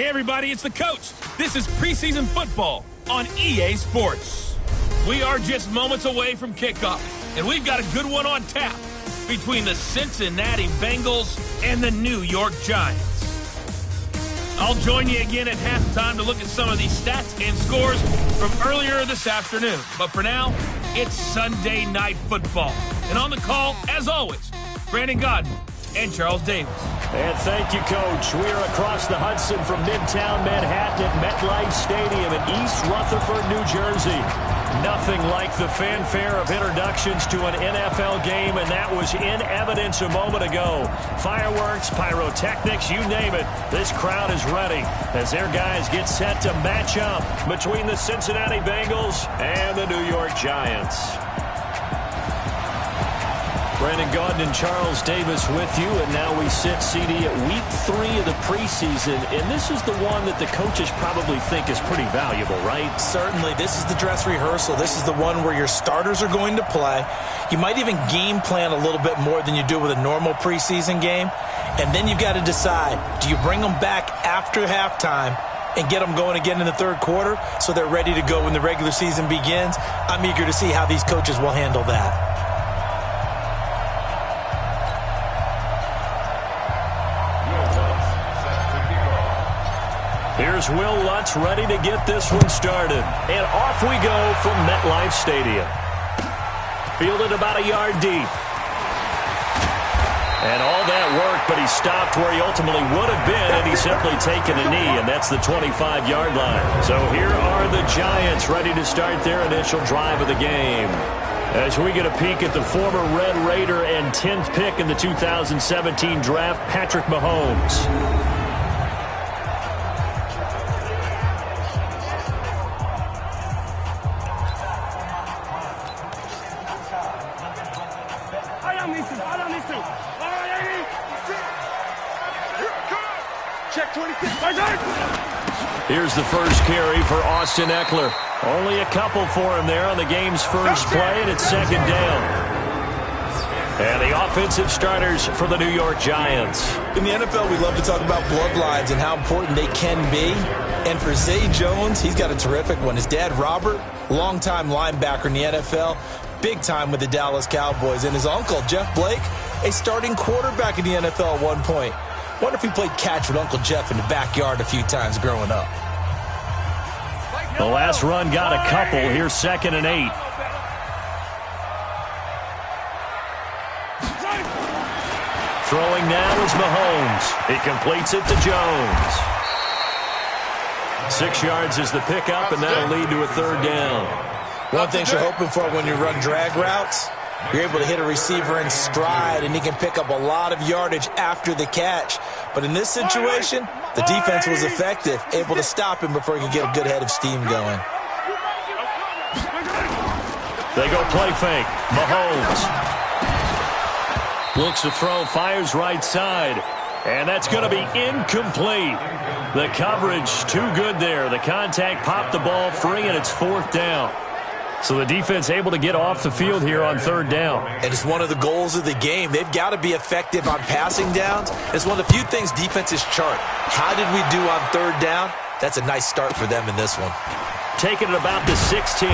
Hey everybody, it's the coach. This is preseason football on EA Sports. We are just moments away from kickoff, and we've got a good one on tap between the Cincinnati Bengals and the New York Giants. I'll join you again at halftime to look at some of these stats and scores from earlier this afternoon. But for now, it's Sunday Night Football. And on the call, as always, Brandon Godden and Charles Davis. And thank you, Coach. We are across the Hudson from Midtown Manhattan at MetLife Stadium in East Rutherford, New Jersey. Nothing like the fanfare of introductions to an NFL game, and that was in evidence a moment ago. Fireworks, pyrotechnics, you name it. This crowd is ready as their guys get set to match up between the Cincinnati Bengals and the New York Giants. Brandon Gaudin and Charles Davis with you, and now we sit, CD, at week 3 of the preseason, and this is the one that the coaches probably think is pretty valuable, right? Certainly. This is the dress rehearsal. This is the one where your starters are going to play. You might even game plan a little bit more than you do with a normal preseason game, and then you've got to decide, do you bring them back after halftime and get them going again in the third quarter so they're ready to go when the regular season begins? I'm eager to see how these coaches will handle that. Here's Will Lutz ready to get this one started. And off we go from MetLife Stadium. Fielded about a yard deep. And all that work, but he stopped where he ultimately would have been, and he's simply taken a knee, and that's the 25-yard line. So here are the Giants ready to start their initial drive of the game. As we get a peek at the former Red Raider and 10th pick in the 2017 draft, Patrick Mahomes. Here's the first carry for Austin Eckler. Only a couple for him there on the game's first play, and it's second down. And the offensive starters for the New York Giants. In the NFL, we love to talk about bloodlines and how important they can be. And for Zay Jones, he's got a terrific one. His dad, Robert, longtime linebacker in the NFL, big time with the Dallas Cowboys. And his uncle, Jeff Blake, a starting quarterback in the NFL at one point. Wonder if he played catch with Uncle Jeff in the backyard a few times growing up. The last run got a couple. Here's 2nd and 8. Throwing now is Mahomes. He completes it to Jones. 6 yards is the pickup, and that'll lead to a third down. One thing you're hoping for when you run drag routes, you're able to hit a receiver in stride, and he can pick up a lot of yardage after the catch. But in this situation, the defense was effective, able to stop him before he could get a good head of steam going. They go play fake. Mahomes looks to throw, fires right side, and that's going to be incomplete. The coverage too good there. The contact popped the ball free, and it's 4th down. So the defense able to get off the field here on 3rd down. And it's one of the goals of the game. They've got to be effective on passing downs. It's one of the few things defenses chart. How did we do on 3rd down? That's a nice start for them in this one. Taking it about the 16.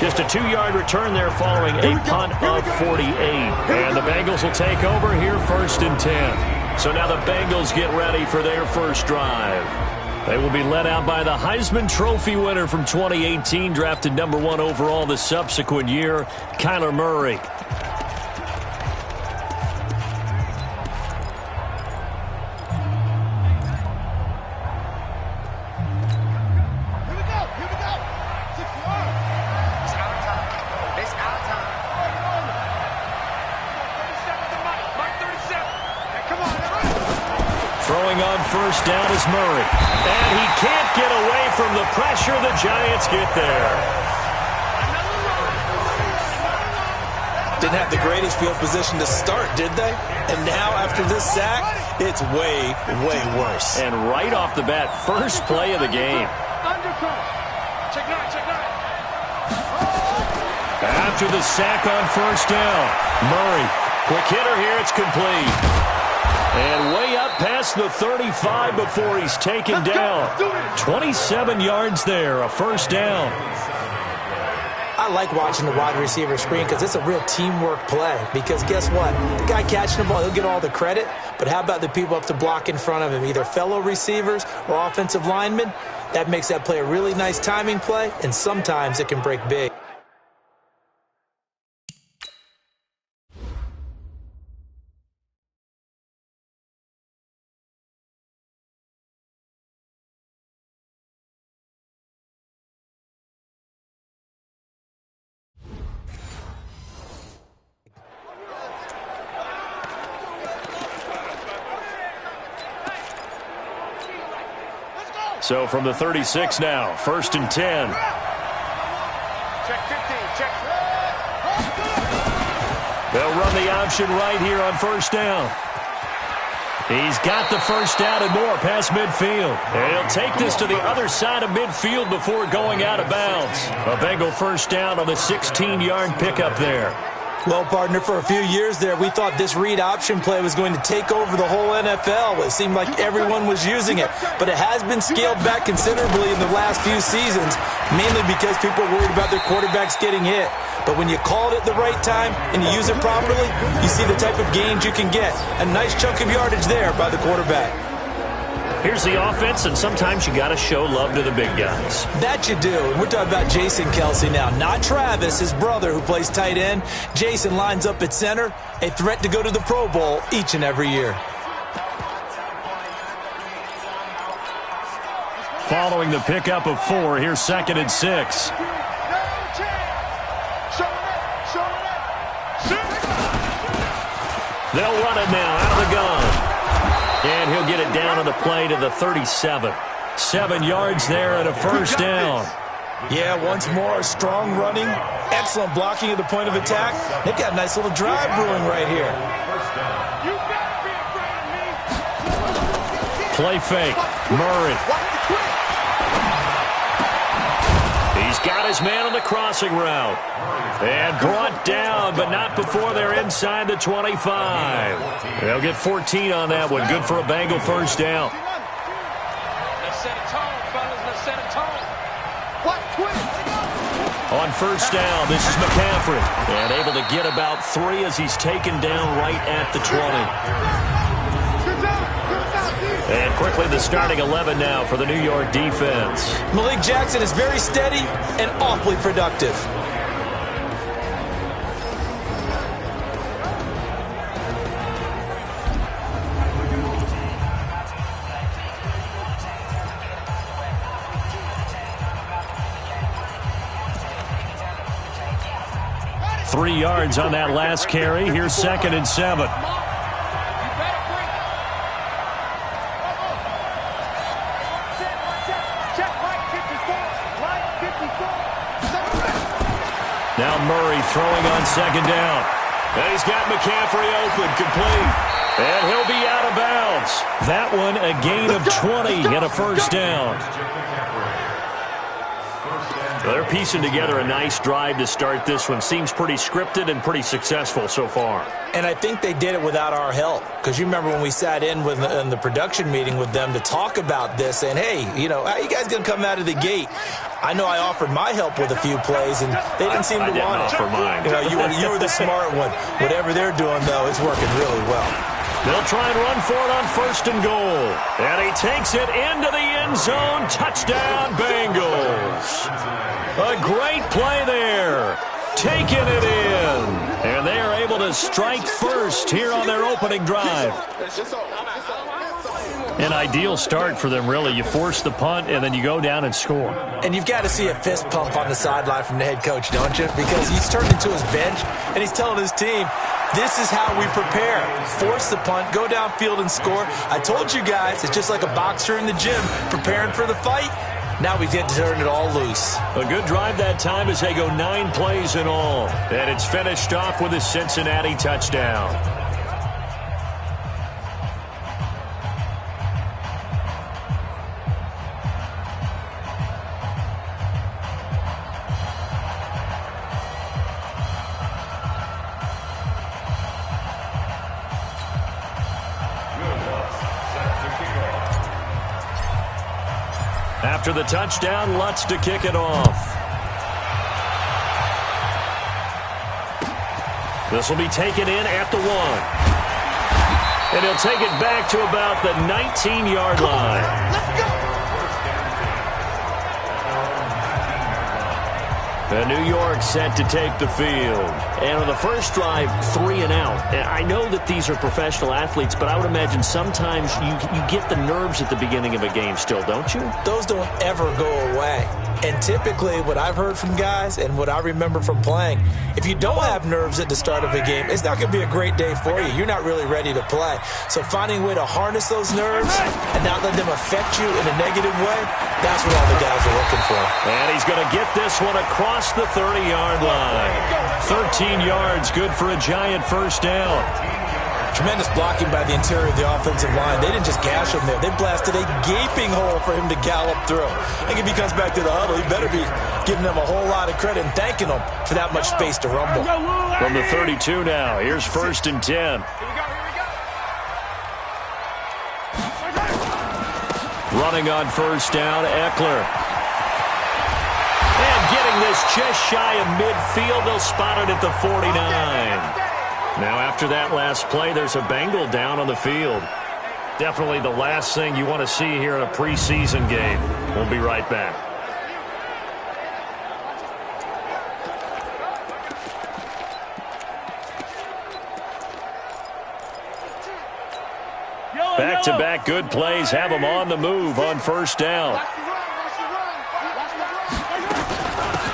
Just a 2-yard return there following a punt of 48. And the Bengals will take over here 1st and 10. So now the Bengals get ready for their first drive. They will be led out by the Heisman Trophy winner from 2018, drafted number 1 overall the subsequent year, Kyler Murray. Throwing on first down is Murray. And he can't get away from the pressure. The Giants get there. Didn't have the greatest field position to start, did they? And now after this sack, it's way, way worse. And right off the bat, first play of the game. After the sack on first down, Murray, quick hitter here, it's complete. And way up past the 35 before he's taken down. 27 yards there, a first down. I like watching the wide receiver screen because it's a real teamwork play. Because guess what? The guy catching the ball, he'll get all the credit. But how about the people up to block in front of him, either fellow receivers or offensive linemen? That makes that play a really nice timing play, and sometimes it can break big. So from the 36 now, 1st and 10. Check 15, check. They'll run the option right here on 1st down. He's got the first down and more past midfield. And he'll take this to the other side of midfield before going out of bounds. A Bengal first down on the 16-yard pickup there. Well, partner, for a few years there, we thought this read option play was going to take over the whole NFL. It seemed like everyone was using it. But it has been scaled back considerably in the last few seasons, mainly because people are worried about their quarterbacks getting hit. But when you call it at the right time and you use it properly, you see the type of gains you can get. A nice chunk of yardage there by the quarterback. Here's the offense, and sometimes you got to show love to the big guys. That you do. And we're talking about Jason Kelce now, not Travis, his brother, who plays tight end. Jason lines up at center, a threat to go to the Pro Bowl each and every year. Following the pickup of 4, here's 2nd and 6. They'll run it now out of the gun. And he'll get it down on the play to the 37. 7 yards there and a first down. Yeah, once more, strong running, excellent blocking at the point of attack. They've got a nice little drive brewing right here. Play fake. Murray. He's got his man on the crossing route. And brought down, but not before they're inside the 25. They'll get 14 on that one. Good for a Bengal first down. Let's set a tone, fellas. Let's set a tone. What? On first down, this is McCaffrey. And able to get about 3 as he's taken down right at the 20. And quickly the starting 11 now for the New York defense. Malik Jackson is very steady and awfully productive. Three yards on that last carry. Here's 2nd and 7. Now Murray throwing on 2nd down. And he's got McCaffrey open, complete. And he'll be out of bounds. That one a gain of 20 and a first down. Well, they're piecing together a nice drive to start this one. Seems pretty scripted and pretty successful so far. And I think they did it without our help. Because you remember when we sat in the production meeting with them to talk about this, and hey, you know, how you guys going to come out of the gate? I know I offered my help with a few plays, and they didn't seem to want it. I didn't offer mine. You were the smart one. Whatever they're doing, though, it's working really well. They'll try and run for it on 1st and goal. And he takes it into the end zone. Touchdown, Bengals. A great play there. Taking it in. And they are able to strike first here on their opening drive. An ideal start for them, really. You force the punt, and then you go down and score. And you've got to see a fist pump on the sideline from the head coach, don't you? Because he's turned into his bench, and he's telling his team, this is how we prepare. Force the punt, go downfield and score. I told you guys, it's just like a boxer in the gym preparing for the fight. Now we get to turn it all loose. A good drive that time as they go 9 plays in all. And it's finished off with a Cincinnati touchdown. After the touchdown, Lutz to kick it off. This will be taken in at the 1. And he'll take it back to about the 19-yard line. Let's go. The New York set to take the field. And on the first drive, 3 and out. And I know that these are professional athletes, but I would imagine sometimes you get the nerves at the beginning of a game still, don't you? Those don't ever go away. And typically what I've heard from guys and what I remember from playing, if you don't have nerves at the start of a game, it's not going to be a great day for you. You're not really ready to play. So finding a way to harness those nerves and not let them affect you in a negative way, that's what all the guys are looking for. And he's going to get this one across the 30-yard line. 13 yards, good for a Giant first down. Tremendous blocking by the interior of the offensive line. They didn't just gash him there. They blasted a gaping hole for him to gallop through. I think if he comes back to the huddle, he better be giving them a whole lot of credit and thanking them for that much space to rumble. From the 32 now, here's 1st and 10. Running on first down, Eckler. And getting this just shy of midfield, they'll spot it at the 49. Now, after that last play, there's a Bengal down on the field. Definitely the last thing you want to see here in a preseason game. We'll be right back. Back-to-back good plays have them on the move on first down.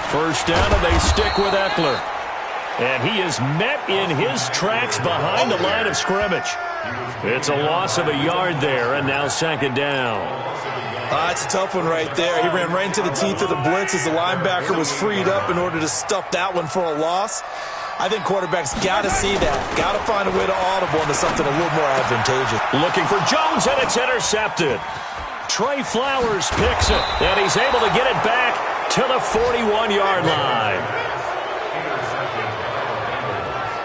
First down, and they stick with Eckler. And he is met in his tracks behind the line of scrimmage. It's a loss of a yard there, and now 2nd down. It's a tough one right there. He ran right into the teeth of the blitz as the linebacker was freed up in order to stuff that one for a loss. I think quarterbacks got to see that. Got to find a way to audible into something a little more advantageous. Looking for Jones, and it's intercepted. Trey Flowers picks it, and he's able to get it back to the 41-yard line.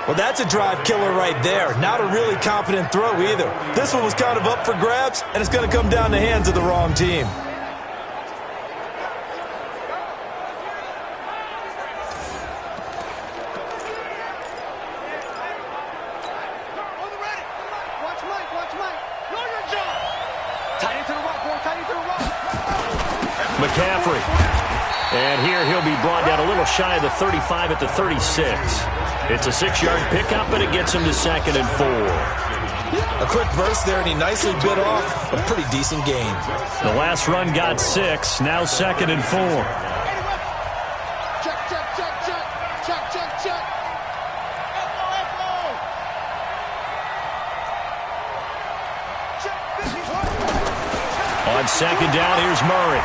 Well, that's a drive killer right there. Not a really confident throw either. This one was kind of up for grabs, and it's going to come down the hands of the wrong team. McCaffrey. And here he'll be brought down a little shy of the 35 at the 36. It's a 6-yard pickup, but it gets him to 2nd and 4. A quick burst there, and he nicely bit off a pretty decent gain. The last run got 6, now 2nd and 4. Check, check, check, check. Check, check, check. On 2nd down, here's Murray.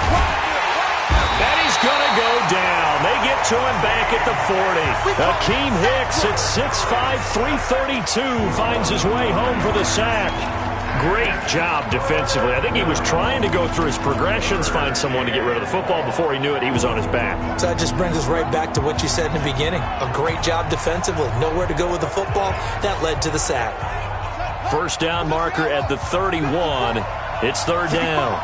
And he's going to go down. They get to him back at the 40. Akeem Hicks at 6'5", 332 finds his way home for the sack. Great job defensively. I think he was trying to go through his progressions, find someone to get rid of the football. Before he knew it, he was on his back. So that just brings us right back to what you said in the beginning. A great job defensively. Nowhere to go with the football. That led to the sack. First down marker at the 31. It's 3rd down.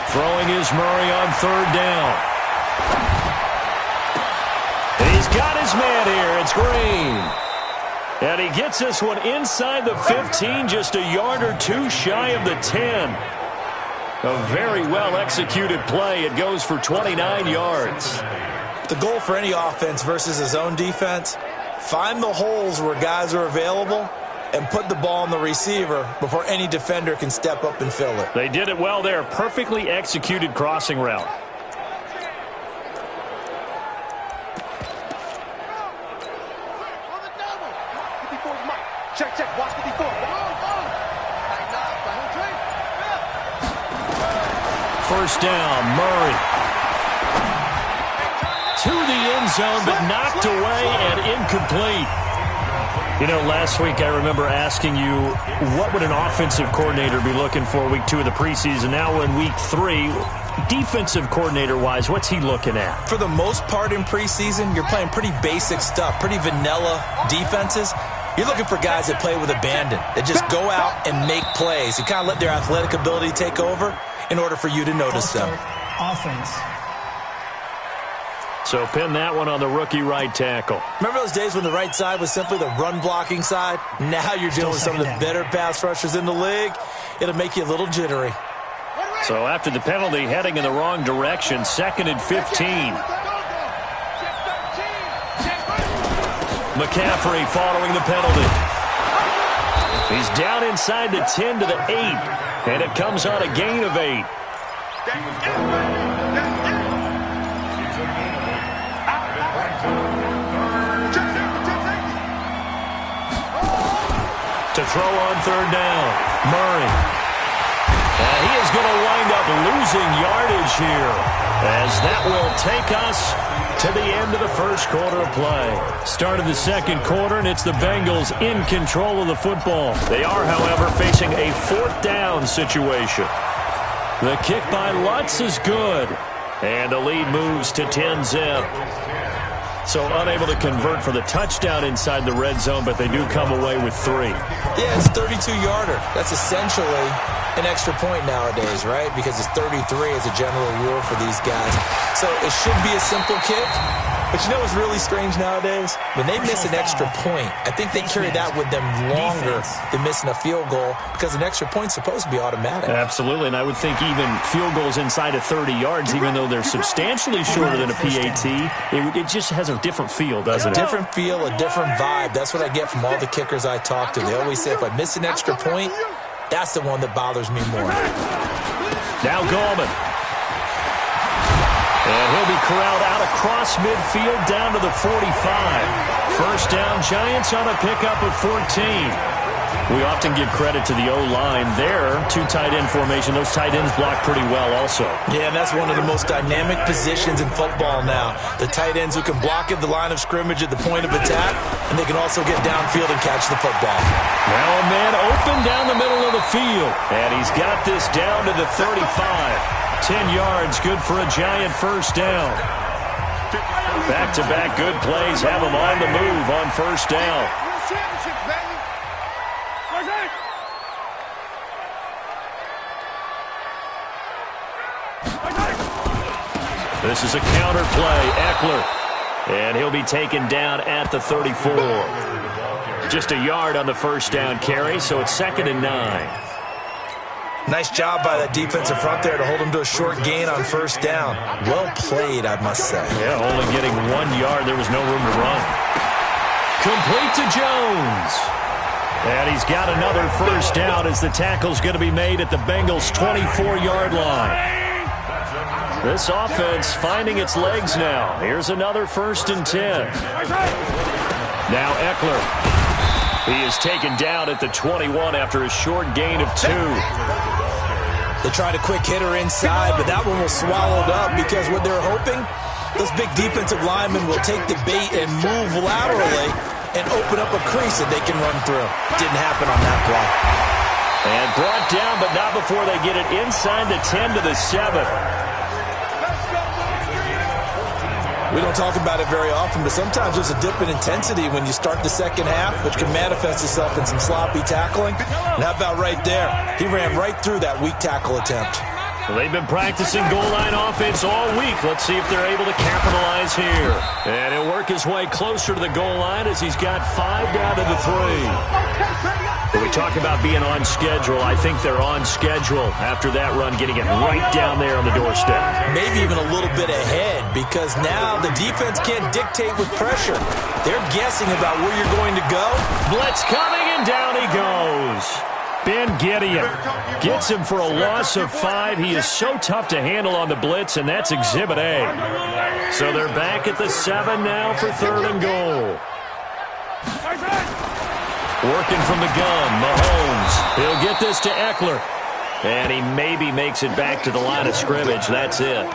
Throwing is Murray on 3rd down. He's got his man here. It's Green. And he gets this one inside the 15, just a yard or two shy of the 10. A very well-executed play. It goes for 29 yards. The goal for any offense versus his own defense, find the holes where guys are available and put the ball on the receiver before any defender can step up and fill it. They did it well there. Perfectly executed crossing route. Check, check, watch 54. First down, Murray. To the end zone, but knocked away and incomplete. You know, last week I remember asking you, what would an offensive coordinator be looking for week 2 of the preseason? Now we're in week 3. Defensive coordinator-wise, what's he looking at? For the most part in preseason, you're playing pretty basic stuff, pretty vanilla defenses. You're looking for guys that play with abandon, that just go out and make plays. You kind of let their athletic ability take over in order for you to notice them. Offense. So pin that one on the rookie right tackle. Remember those days when the right side was simply the run-blocking side? Now you're dealing with some of the better pass rushers in the league. It'll make you a little jittery. So after the penalty, heading in the wrong direction, 2nd and 15. McCaffrey following the penalty. He's down inside the 10 to the 8, and it comes on a gain of 8. To throw on 3rd down, Murray. And he is going to wind up losing yardage here, as that will take us to the end of the first quarter of play. Start of the second quarter, and it's the Bengals in control of the football. They are, however, facing a 4th down situation. The kick by Lutz is good, and the lead moves to 10-zip. So unable to convert for the touchdown inside the red zone, but they do come away with 3. Yeah, it's a 32-yarder. That's essentially an extra point nowadays, right? Because it's 33 as a general rule for these guys. So it should be a simple kick. But you know what's really strange nowadays? When they miss an extra point, I think they carry that with them longer than missing a field goal, because an extra point's supposed to be automatic. Absolutely, and I would think even field goals inside of 30 yards, even though they're substantially shorter than a PAT, it just has a different feel, doesn't it? A different feel, a different vibe. That's what I get from all the kickers I talk to. They always say if I miss an extra point, that's the one that bothers me more. Now Gallman. And he'll be corralled out across midfield down to the 45. First down, Giants on a pickup of 14. We often give credit to the O-line there. 2 tight end formation. Those tight ends block pretty well also. Yeah, and that's one of the most dynamic positions in football now. The tight ends who can block at the line of scrimmage at the point of attack, and they can also get downfield and catch the football. Now a man open down the middle of the field. And he's got this down to the 35. 10 yards, good for a Giant first down. Back-to-back good plays have him on the move on first down. This is a counter play, Eckler. And he'll be taken down at the 34. Just a yard on the first down carry, so it's 2nd and 9. Nice job by that defensive front there to hold him to a short gain on first down. Well played, I must say. Yeah, only getting 1 yard. There was no room to run. Complete to Jones. And he's got another first down as the tackle's going to be made at the Bengals' 24-yard line. This offense finding its legs now. Here's another 1st and 10. Now Eckler. He is taken down at the 21 after a short gain of 2. They tried a quick hitter inside, but that one was swallowed up because what they're hoping, those big defensive linemen will take the bait and move laterally and open up a crease that they can run through. Didn't happen on that play. And brought down, but not before they get it inside the 10 to the 7. We don't talk about it very often, but sometimes there's a dip in intensity when you start the second half, which can manifest itself in some sloppy tackling. And how about right there? He ran right through that weak tackle attempt. Well, they've been practicing goal line offense all week. Let's see if they're able to capitalize here. And he'll work his way closer to the goal line as he's got 5 down to the 3. When we talk about being on schedule, I think they're on schedule after that run, getting it right down there on the doorstep. Maybe even a little bit ahead, because now the defense can't dictate with pressure. They're guessing about where you're going to go. Blitz coming, and down he goes. Ben Gideon gets him for a loss of 5. He is so tough to handle on the blitz, and that's Exhibit A. So they're back at the 7 now for 3rd and goal. Working from the gun, Mahomes. He'll get this to Eckler. And he maybe makes it back to the line of scrimmage. That's it.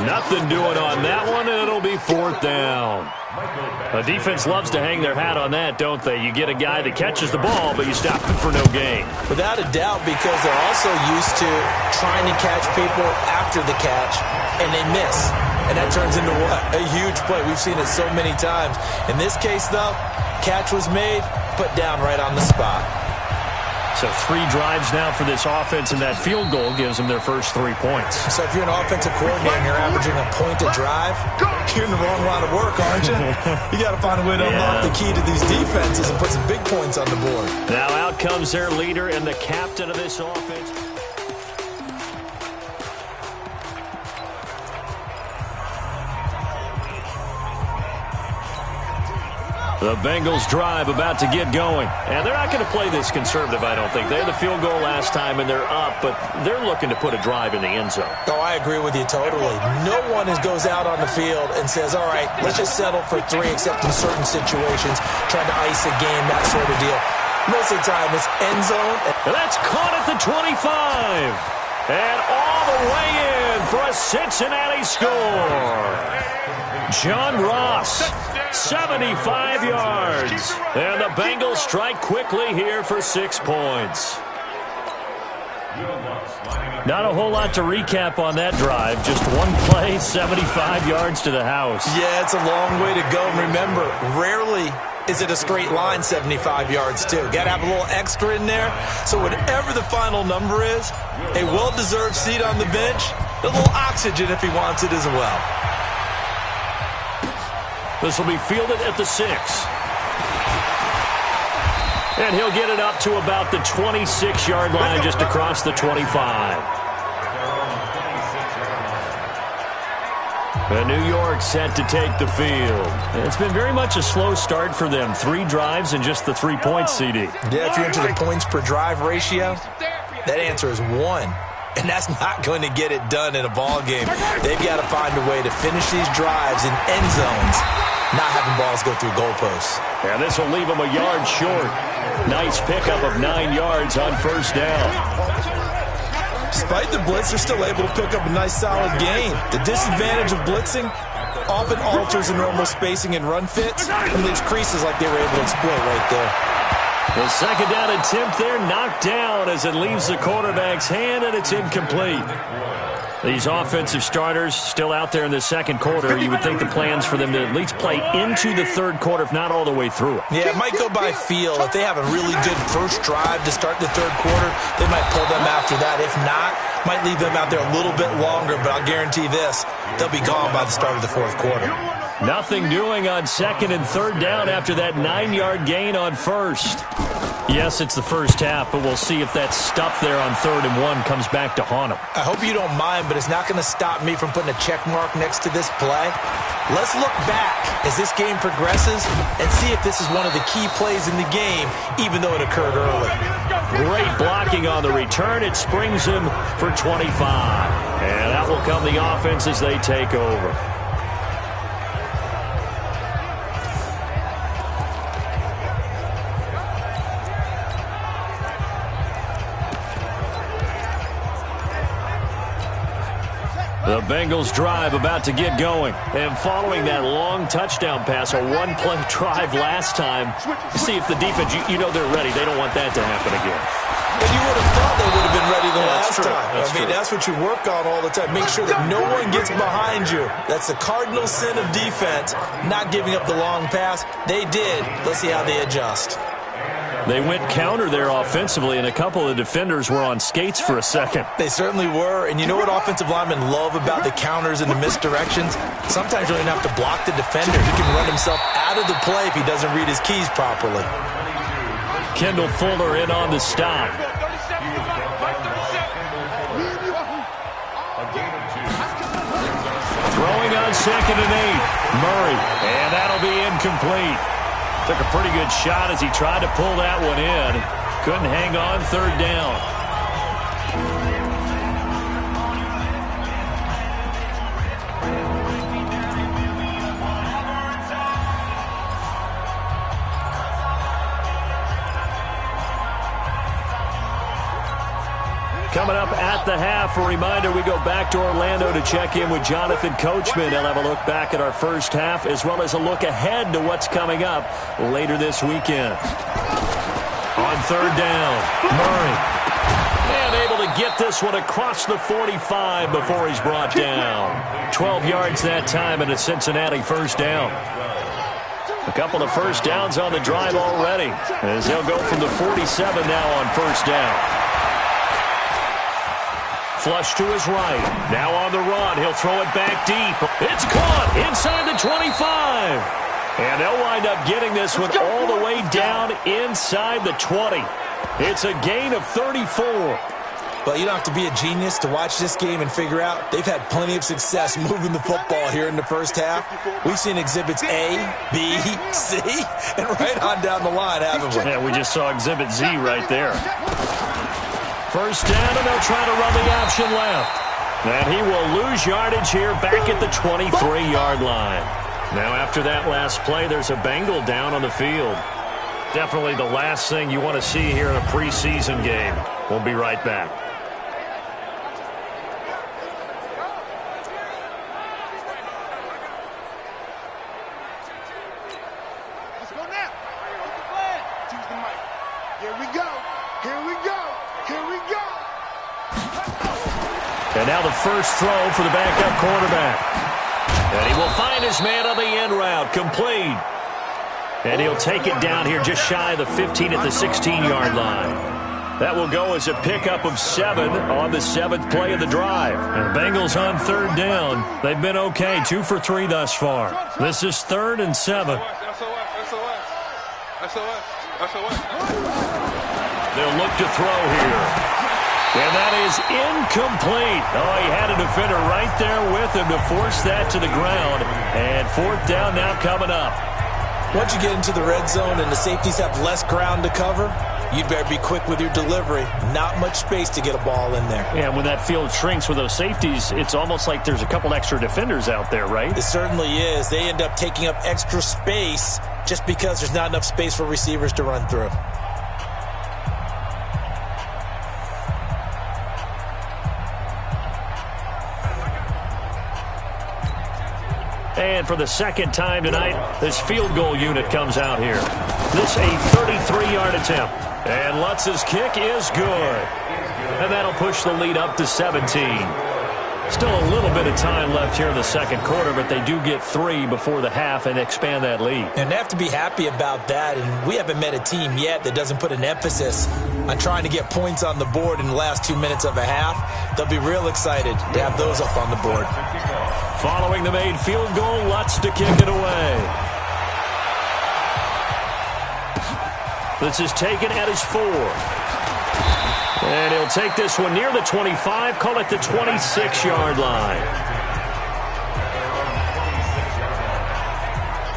Nothing doing on that one, and it'll be 4th down. A defense loves to hang their hat on that, don't they? You get a guy that catches the ball, but you stop him for no gain. Without a doubt, because they're also used to trying to catch people after the catch, and they miss. And that turns into what? A huge play. We've seen it so many times. In this case, though, catch was made, put down right on the spot. So 3 drives now for this offense, and that field goal gives them their first 3 points. So if you're an offensive coordinator and you're averaging a point a drive, you're in the wrong line of work, aren't you? You got to find a way to unlock the key to these defenses and put some big points on the board. Now out comes their leader and the captain of this offense. The Bengals drive about to get going. And they're not going to play this conservative, I don't think. They had the field goal last time, and they're up, but they're looking to put a drive in the end zone. Oh, I agree with you totally. No one goes out on the field and says, all right, let's just settle for 3, except in certain situations, trying to ice a game, that sort of deal. Most of the time, it's end zone. And that's caught at the 25. And all the way in for a Cincinnati score. John Ross, 75 yards. And the Bengals strike quickly here for 6 points. Not a whole lot to recap on that drive. Just one play, 75 yards to the house. Yeah, it's a long way to go. Remember, rarely is it a straight line 75 yards, too. Got to have a little extra in there. So whatever the final number is, a well-deserved seat on the bench, a little oxygen if he wants it as well. This will be fielded at the 6. And he'll get it up to about the 26-yard line, just across the 25. And New York set to take the field. It's been very much a slow start for them. 3 drives and just the 3 points, CD. Yeah, if you're into the points per drive ratio, that answer is 1. And that's not going to get it done in a ball game. They've got to find a way to finish these drives in end zones, not having balls go through goalposts. And this will leave them a yard short. Nice pickup of 9 yards on first down. Despite the blitz, they're still able to pick up a nice solid gain. The disadvantage of blitzing often alters the normal spacing and run fits and leaves creases like they were able to exploit right there. The second down attempt there knocked down as it leaves the quarterback's hand, and it's incomplete. These offensive starters still out there in the second quarter. You would think the plans for them to at least play into the third quarter, if not all the way through it. Yeah, it might go by feel. If they have a really good first drive to start the third quarter, they might pull them after that. If not, might leave them out there a little bit longer, but I'll guarantee this, they'll be gone by the start of the fourth quarter. Nothing doing on second and third down after that 9-yard gain on first. Yes, it's the first half, but we'll see if that stuff there on 3rd and 1 comes back to haunt them. I hope you don't mind, but it's not going to stop me from putting a check mark next to this play. Let's look back as this game progresses and see if this is one of the key plays in the game, even though it occurred early. Great blocking on the return. It springs him for 25. And that will come the offense as they take over. The Bengals drive about to get going. And following that long touchdown pass, a one-play drive last time, see if the defense, you know they're ready. They don't want that to happen again. And you would have thought they would have been ready the last time. That's what you work on all the time. Make sure that no one gets behind you. That's the cardinal sin of defense, not giving up the long pass. They did. Let's see how they adjust. They went counter there offensively, and a couple of defenders were on skates for a second. They certainly were, and you know what offensive linemen love about the counters and the misdirections? Sometimes you don't even have to block the defender. He can run himself out of the play if he doesn't read his keys properly. Kendall Fuller in on the stop. Throwing on 2nd and 8. Murray, and that'll be incomplete. Took a pretty good shot as he tried to pull that one in. Couldn't hang on 3rd down. Coming up at the half, a reminder, we go back to Orlando to check in with Jonathan Coachman. He'll have a look back at our first half as well as a look ahead to what's coming up later this weekend. On 3rd down, Murray. And able to get this one across the 45 before he's brought down. 12 yards that time and a Cincinnati first down. A couple of first downs on the drive already, as they'll go from the 47 now on first down. Flush to his right. Now on the run. He'll throw it back deep. It's caught inside the 25. And they'll wind up getting this one all the way down inside the 20. It's a gain of 34. But you don't have to be a genius to watch this game and figure out they've had plenty of success moving the football here in the first half. We've seen exhibits A, B, C, and right on down the line, haven't we? Yeah, we just saw exhibit Z right there. First down, and they'll try to run the option left. And he will lose yardage here back at the 23-yard line. Now after that last play, there's a Bengal down on the field. Definitely the last thing you want to see here in a preseason game. We'll be right back. And now the first throw for the backup quarterback. And he will find his man on the end route, complete. And he'll take it down here just shy of the 15 at the 16-yard line. That will go as a pickup of 7 on the 7th play of the drive. And the Bengals on third down. They've been okay, 2 for 3 thus far. This is 3rd and 7. They'll look to throw here. And that is incomplete. Oh, he had a defender right there with him to force that to the ground. And 4th down now coming up. Once you get into the red zone and the safeties have less ground to cover, you better be quick with your delivery. Not much space to get a ball in there. Yeah, when that field shrinks with those safeties, it's almost like there's a couple extra defenders out there, right? It certainly is. They end up taking up extra space just because there's not enough space for receivers to run through. And for the second time tonight, this field goal unit comes out here. This a 33-yard attempt. And Lutz's kick is good. And that'll push the lead up to 17. Still a little bit of time left here in the second quarter, but they do get 3 before the half and expand that lead. And they have to be happy about that. And we haven't met a team yet that doesn't put an emphasis on trying to get points on the board in the last 2 minutes of a half. They'll be real excited to have those up on the board. Following the made field goal, Lutz to kick it away. This is taken at his 4. And he'll take this one near the 25, call it the 26-yard line.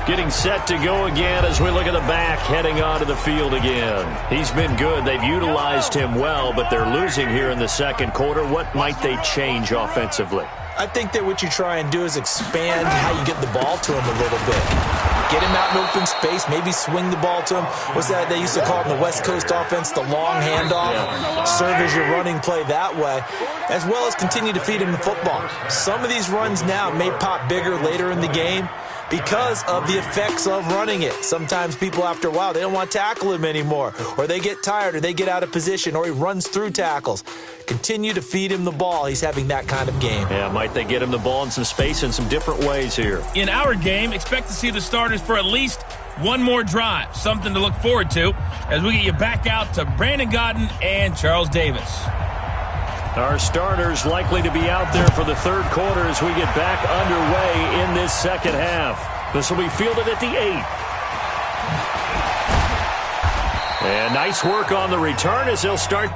Getting set to go again as we look at the back, heading onto the field again. He's been good. They've utilized him well, but they're losing here in the second quarter. What might they change offensively? I think that what you try and do is expand how you get the ball to him a little bit. Get him out in open space, maybe swing the ball to him. What's that they used to call it in the West Coast offense, the long handoff? Yeah. Serve as your running play that way, as well as continue to feed him the football. Some of these runs now may pop bigger later in the game because of the effects of running it. Sometimes people, after a while, they don't want to tackle him anymore, or they get tired, or they get out of position, or he runs through tackles. Continue to feed him the ball. He's having that kind of game. Yeah, might they get him the ball in some space in some different ways here. In our game, expect to see the starters for at least one more drive. Something to look forward to as we get you back out to Brandon Godden and Charles Davis. Our starters likely to be out there for the third quarter as we get back underway in this second half. This will be fielded at the 8. And nice work on the return as they'll start.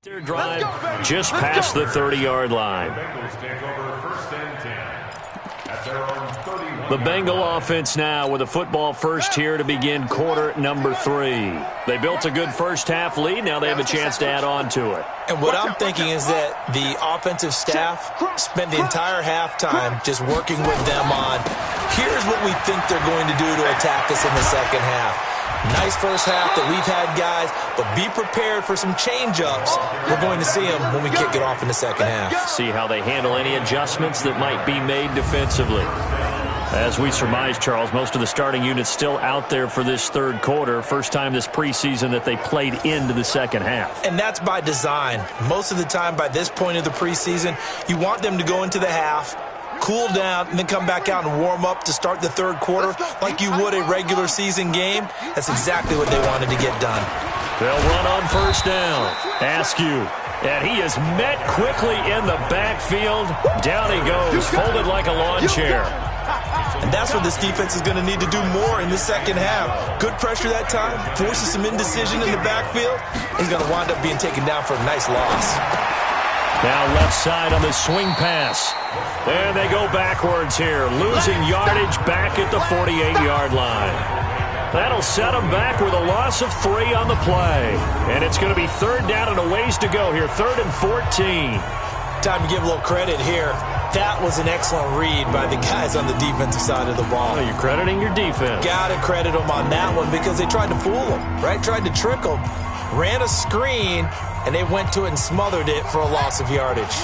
Their drive just past the 30-yard line. The Bengal offense now with a football first here to begin quarter number 3. They built a good first-half lead. Now they have a chance to add on to it. And what I'm thinking is that the offensive staff spent the entire halftime just working with them on, here's what we think they're going to do to attack us in the second half. Nice first half that we've had, guys, but be prepared for some change-ups. We're going to see them when we kick it off in the second half. See how they handle any adjustments that might be made defensively. As we surmise, Charles, most of the starting units still out there for this third quarter. First time this preseason that they played into the second half. And that's by design. Most of the time by this point of the preseason, you want them to go into the half, cool down, and then come back out and warm up to start the third quarter like you would a regular season game. That's exactly what they wanted to get done. They'll run on first down. Askew. And he is met quickly in the backfield. Down he goes, folded like a lawn chair. And that's what this defense is going to need to do more in the second half. Good pressure that time, forces some indecision in the backfield. He's going to wind up being taken down for a nice loss. Now left side on the swing pass. And they go backwards here, losing yardage back at the 48-yard line. That'll set them back with a loss of 3 on the play. And it's going to be third down and a ways to go here, 3rd and 14. Time to give a little credit here. That was an excellent read by the guys on the defensive side of the ball. Oh, you're crediting your defense. Got to credit them on that one because they tried to fool them, right? Tried to trick them. Ran a screen, and they went to it and smothered it for a loss of yardage.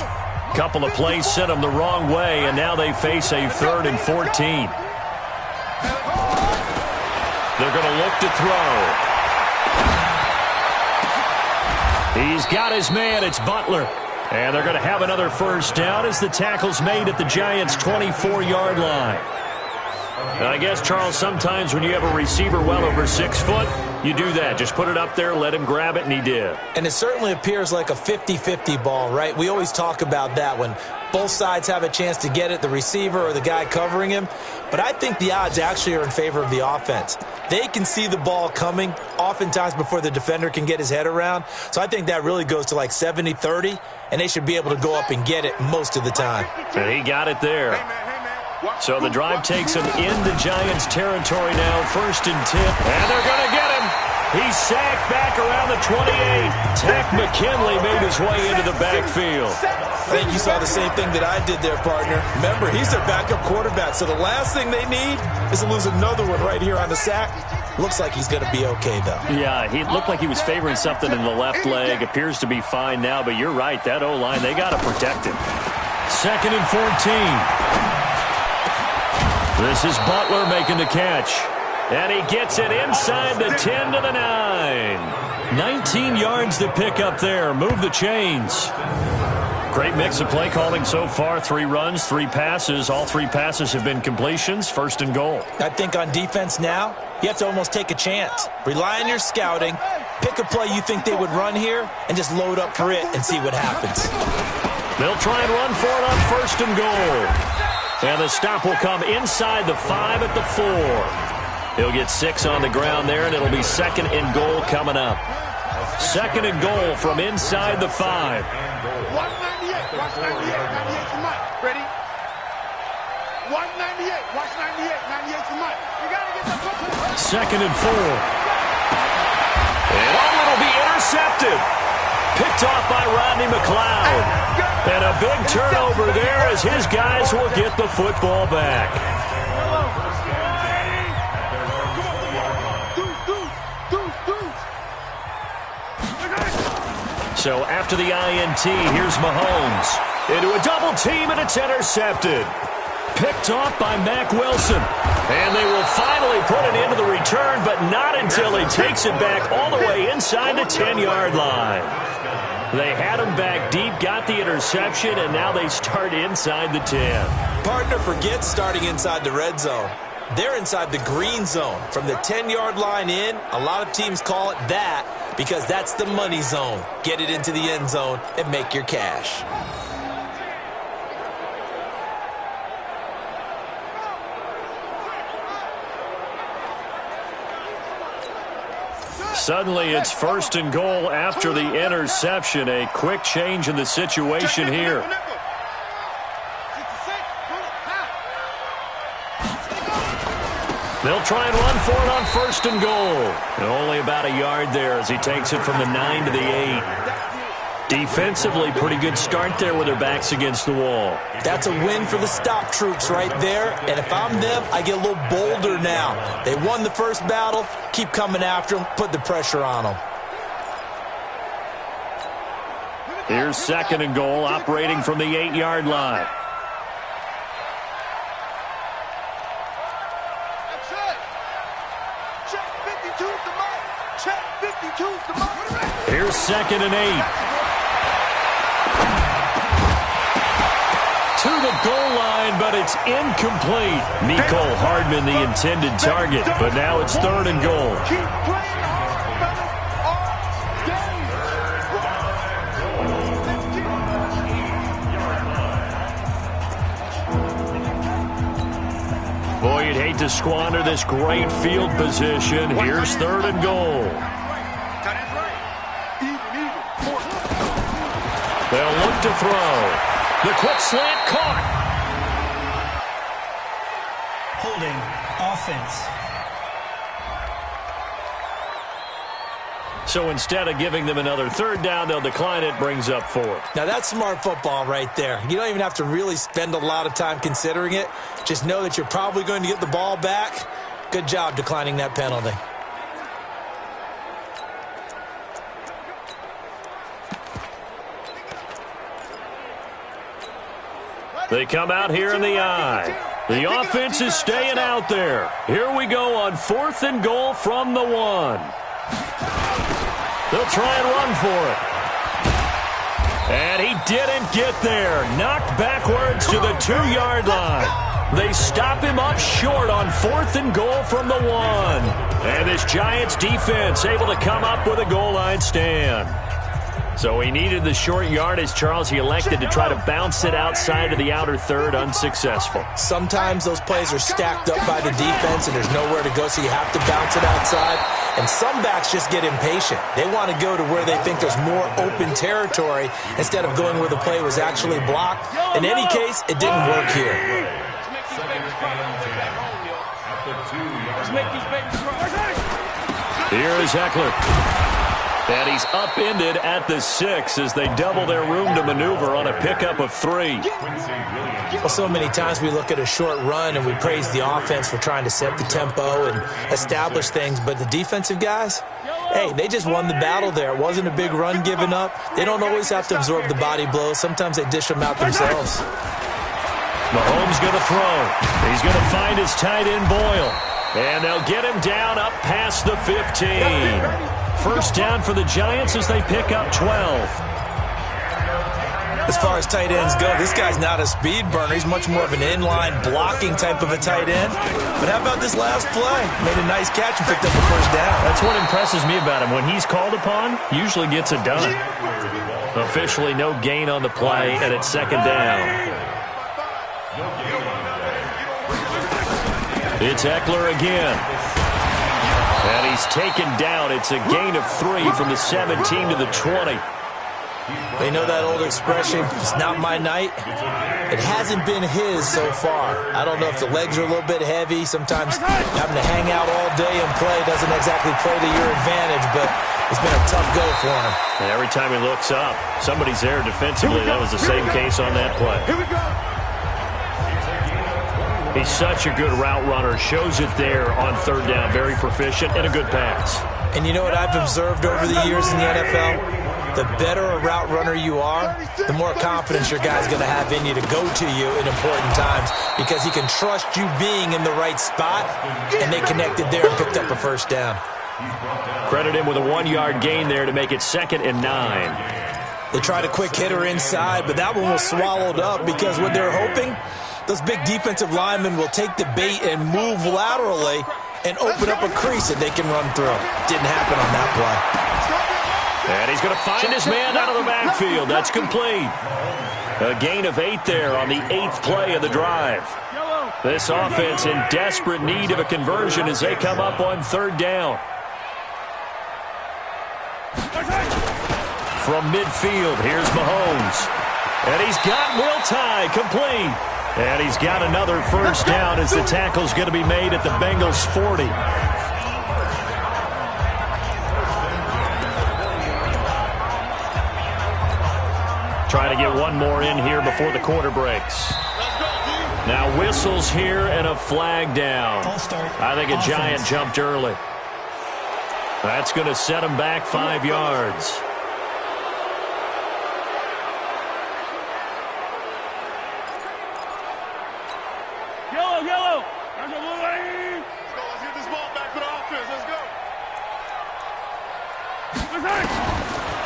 Couple of plays sent them the wrong way, and now they face a 3rd and 14. They're going to look to throw. He's got his man. It's Butler. And they're going to have another first down as the tackle's made at the Giants' 24-yard line. And I guess, Charles, sometimes when you have a receiver well over 6 foot, you do that. Just put it up there, let him grab it, and he did. And it certainly appears like a 50-50 ball, right? We always talk about that when both sides have a chance to get it, the receiver or the guy covering him. But I think the odds actually are in favor of the offense. They can see the ball coming oftentimes before the defender can get his head around. So I think that really goes to like 70-30, and they should be able to go up and get it most of the time. And he got it there. So the drive takes him into Giants territory now, 1st and 10. And they're going to get him. He's sacked back around the 28. Tack McKinley made his way into the backfield. I think you saw the same thing that I did there, partner. Remember, he's their backup quarterback, so the last thing they need is to lose another one right here on the sack. Looks like he's going to be okay, though. Yeah, he looked like he was favoring something in the left leg. Appears to be fine now, but you're right. That O-line, they got to protect him. 2nd and 14. This is Butler making the catch. And he gets it inside the 10 to the 9. 19 yards to pick up there. Move the chains. Great mix of play calling so far. 3 runs, 3 passes. All 3 passes have been completions. 1st and goal. I think on defense now, you have to almost take a chance. Rely on your scouting. Pick a play you think they would run here and just load up for it and see what happens. They'll try and run for it on 1st and goal. And the stop will come inside the 5 at the 4. He'll get 6 on the ground there, and it'll be 2nd and goal coming up. 2nd and goal from inside the 5. 198. Watch 98. 98 to Mike. Ready? 198. Watch 98. 98 to Mike. You got to get the football. 2nd and 4. And it'll be intercepted. Picked off by Rodney McLeod. And a big turnover there as his guys will get the football back. So after the INT, here's Mahomes. Into a double team, and it's intercepted. Picked off by Mack Wilson. And they will finally put it into the return, but not until he takes it back all the way inside the 10-yard line. They had him back deep, got the interception, and now they start inside the 10. Partner, forget starting inside the red zone. They're inside the green zone. From the 10-yard line in, a lot of teams call it that because that's the money zone. Get it into the end zone and make your cash. Suddenly it's 1st and goal after the interception. A quick change in the situation here. They'll try and run for it on 1st and goal. And only about a yard there as he takes it from the 9 to the 8. Defensively, pretty good start there with their backs against the wall. That's a win for the stop troops right there. And if I'm them, I get a little bolder now. They won the first battle. Keep coming after them. Put the pressure on them. Here's 2nd and goal, operating from the 8-yard line. Here's 2nd and 8. To the goal line, but it's incomplete. Mecole Hardman, the intended target, but now it's 3rd and goal. Boy, you'd hate to squander this great field position. Here's 3rd and goal. They'll look to throw. The quick slant caught. Holding offense. So instead of giving them another 3rd down, they'll decline it, brings up 4th. Now that's smart football right there. You don't even have to really spend a lot of time considering it. Just know that you're probably going to get the ball back. Good job declining that penalty. They come out here in the eye. The offense is staying out there. Here we go on 4th and goal from the 1. They'll try and run for it. And he didn't get there. Knocked backwards to the 2-yard line. They stop him up short on 4th and goal from the 1. And this Giants defense able to come up with a goal line stand. So he needed the short yardage, Charles. He elected to try to bounce it outside of the outer 3rd, unsuccessful. Sometimes those plays are stacked up by the defense and there's nowhere to go, so you have to bounce it outside. And some backs just get impatient. They want to go to where they think there's more open territory instead of going where the play was actually blocked. In any case, it didn't work here. Here is Eckler. And he's upended at the 6 as they double their room to maneuver on a pickup of 3. Well, so many times we look at a short run and we praise the offense for trying to set the tempo and establish things, but the defensive guys, hey, they just won the battle there. It wasn't a big run given up. They don't always have to absorb the body blows. Sometimes they dish them out themselves. Mahomes going to throw. He's going to find his tight end Boyle. And they'll get him down up past the 15. 1st down for the Giants as they pick up 12. As far as tight ends go, this guy's not a speed burner. He's much more of an inline blocking type of a tight end. But how about this last play? Made a nice catch and picked up the 1st down. That's what impresses me about him. When he's called upon, usually gets it done. Officially no gain on the play, and it's 2nd down. It's Eckler again. And he's taken down. It's a gain of 3 from the 17 to the 20. They know that old expression, it's not my night. It hasn't been his so far. I don't know if the legs are a little bit heavy. Sometimes having to hang out all day and play doesn't exactly play to your advantage, but it's been a tough go for him. And every time he looks up, somebody's there defensively. That was the same case on that play. Here we go. He's such a good route runner. Shows it there on 3rd down. Very proficient and a good pass. And you know what I've observed over the years in the NFL? The better a route runner you are, the more confidence your guy's going to have in you to go to you in important times because he can trust you being in the right spot, and they connected there and picked up a 1st down. Credit him with a 1-yard gain there to make it 2nd and 9. They tried a quick hitter inside, but that one was swallowed up because what they're hoping, those big defensive linemen will take the bait and move laterally and open up a crease that they can run through. Didn't happen on that play. And he's going to find his man out of the backfield. That's complete. A gain of 8 there on the 8th play of the drive. This offense in desperate need of a conversion as they come up on 3rd down. From midfield, here's Mahomes. And he's got Will Tye complete. And he's got another first down as the tackle's going to be made at the Bengals 40. Trying to get one more in here before the quarter breaks. Now whistles here and a flag down. I think a Giant jumped early. That's going to set him back 5 yards. Yellow. Let's get this ball back for the offense. Let's go.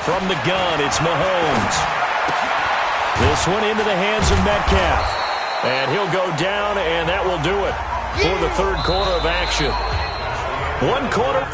From the gun, it's Mahomes. This one into the hands of Metcalf. And he'll go down, and that will do it for the third quarter of action. One quarter.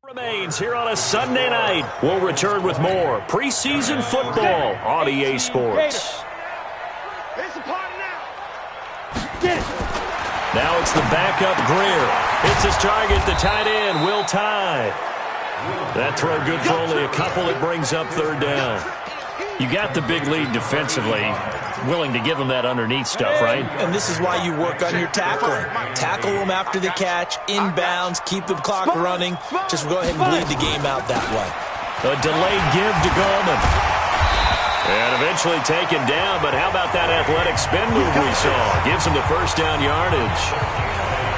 Remains here on a Sunday night. We'll return with more preseason football on EA Sports. It's a party now. Get it. Now it's the backup Greer. It's his target, the tight end, Will Tye. That throw good for only a couple. It brings up third down. You got the big lead defensively. Willing to give them that underneath stuff, right? And this is why you work on your tackling. Tackle them after the catch, inbounds, keep the clock running. Just go ahead and bleed the game out that way. A delayed give to Goldman. And eventually taken down, but how about that athletic spin move we saw? Gives him the first down yardage.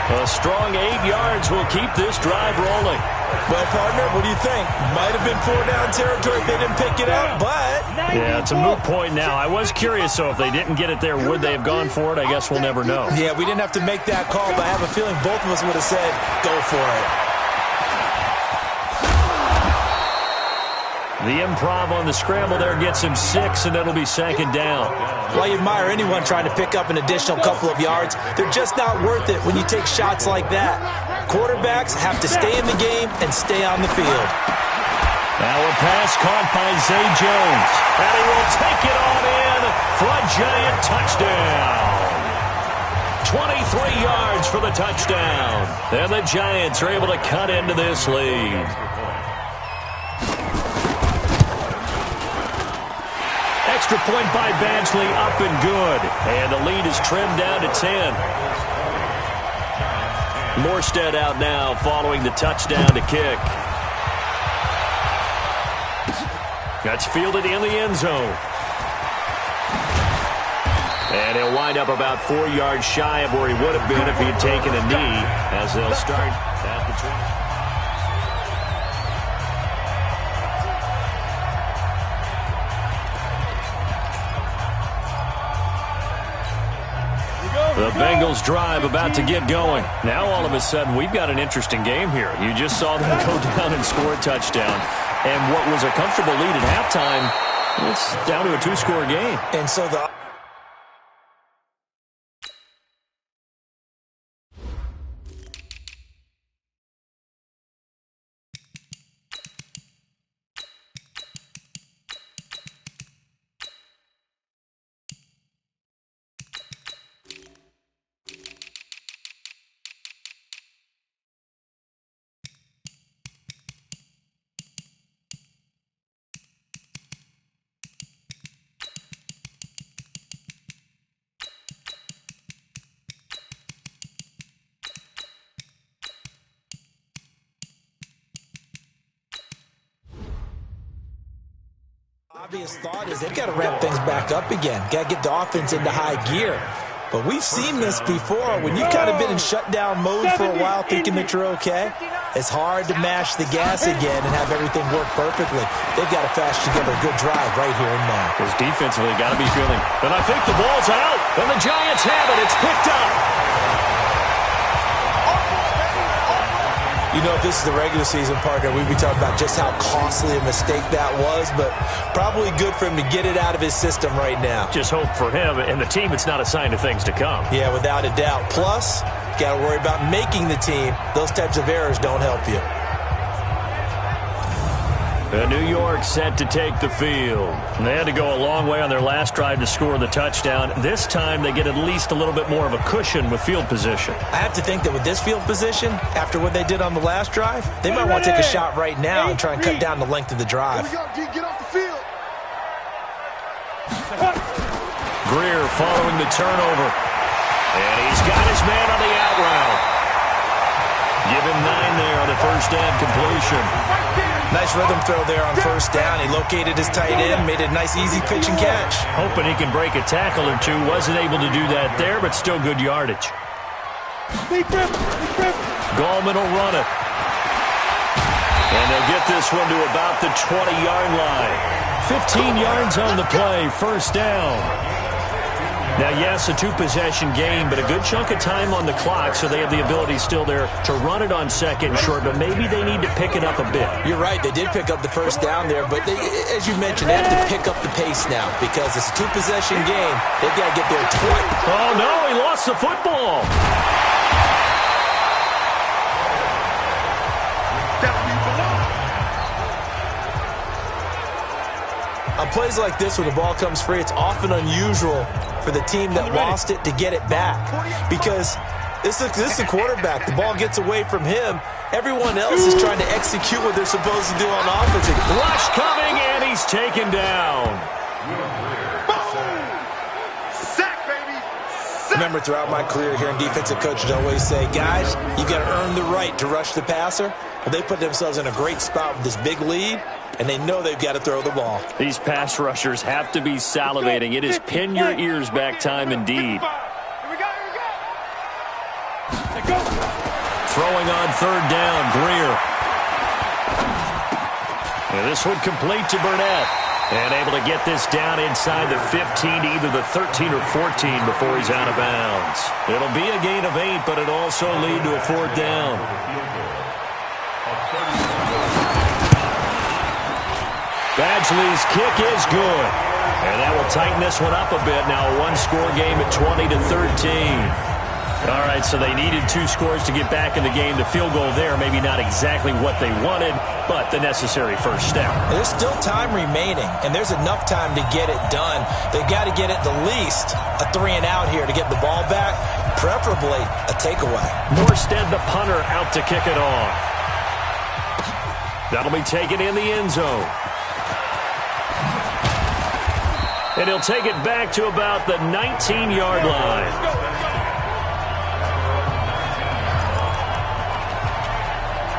A strong 8 yards will keep this drive rolling. Well, partner, what do you think? Might have been 4-down territory if they didn't pick it up, but... Yeah, it's a moot point now. I was curious, so if they didn't get it there, would they have gone for it? I guess we'll never know. Yeah, we didn't have to make that call, but I have a feeling both of us would have said, go for it. The improv on the scramble there gets him 6, and it'll be second down. Well, you admire anyone trying to pick up an additional couple of yards. They're just not worth it when you take shots like that. Quarterbacks have to stay in the game and stay on the field. Now a pass caught by Zay Jones. And he will take it on in for a Giant touchdown. 23 yards for the touchdown. And the Giants are able to cut into this lead. Extra point by Badgley, up and good. And the lead is trimmed down to 10. Morstead out now following the touchdown to kick. That's fielded in the end zone. And he'll wind up about 4 yards shy of where he would have been if he had taken a knee, as they'll start at the 20. The Bengals drive about to get going. Now all of a sudden we've got an interesting game here. You just saw them go down and score a touchdown. And what was a comfortable lead at halftime, it's down to a 2-score game. And so the Obvious thought is they've got to ramp things back up again. Got to get the offense into high gear. But we've seen this before. When you've kind of been in shutdown mode for a while thinking that you're okay, it's hard to mash the gas again and have everything work perfectly. They've got to flash together a good drive right here and now. Because defensively, got to be feeling. And I think the ball's out. And the Giants have it. It's picked up. You know, if this is the regular season, partner, we'd be talking about just how costly a mistake that was, but probably good for him to get it out of his system right now. Just hope for him and the team it's not a sign of things to come. Yeah, without a doubt. Plus, got to worry about making the team. Those types of errors don't help you. New York set to take the field. They had to go a long way on their last drive to score the touchdown. This time they get at least a little bit more of a cushion with field position. I have to think that with this field position, after what they did on the last drive, they might want to take a shot right now and try and cut down the length of the drive. Here we go, get off the field. Greer following the turnover. And he's got his man on the out route. Give him 9 there on the first down completion. Nice rhythm throw there on first down. He located his tight end, made a nice easy pitch and catch. Hoping he can break a tackle or two. Wasn't able to do that there, but still good yardage. Gallman will run it. And they'll get this one to about the 20-yard line. 15 yards on the play, first down. Now, yes, a two-possession game, but a good chunk of time on the clock, so they have the ability still there to run it on second and short, but maybe they need to pick it up a bit. You're right. They did pick up the first down there, but they, as you mentioned, they have to pick up the pace now because it's a two-possession game. They've got to get there twice. Oh, no, he lost the football. On plays like this, when the ball comes free, it's often unusual for the team that lost it to get it back because this is the quarterback. The ball gets away from him. Everyone else is trying to execute what they're supposed to do on offense. Rush coming, and he's taken down. Sack, baby. Sack. Remember, throughout my career here in defensive coaches, I always say, guys, you got to earn the right to rush the passer. Well, they put themselves in a great spot with this big lead, and they know they've got to throw the ball. These pass rushers have to be salivating. It is pin your ears back time indeed. Throwing on third down, Greer. And this one complete to Burnett. And able to get this down inside the 15 to either the 13 or 14 before he's out of bounds. It'll be a gain of 8, but it'll also lead to a fourth down. Badgley's kick is good. And that will tighten this one up a bit. Now a one-score game at 20-13. All right, so they needed 2 scores to get back in the game. The field goal there, maybe not exactly what they wanted, but the necessary first step. There's still time remaining, and there's enough time to get it done. They've got to get at the least a 3-and-out here to get the ball back, preferably a takeaway. Morstead, the punter, out to kick it off. That'll be taken in the end zone. And he'll take it back to about the 19-yard line.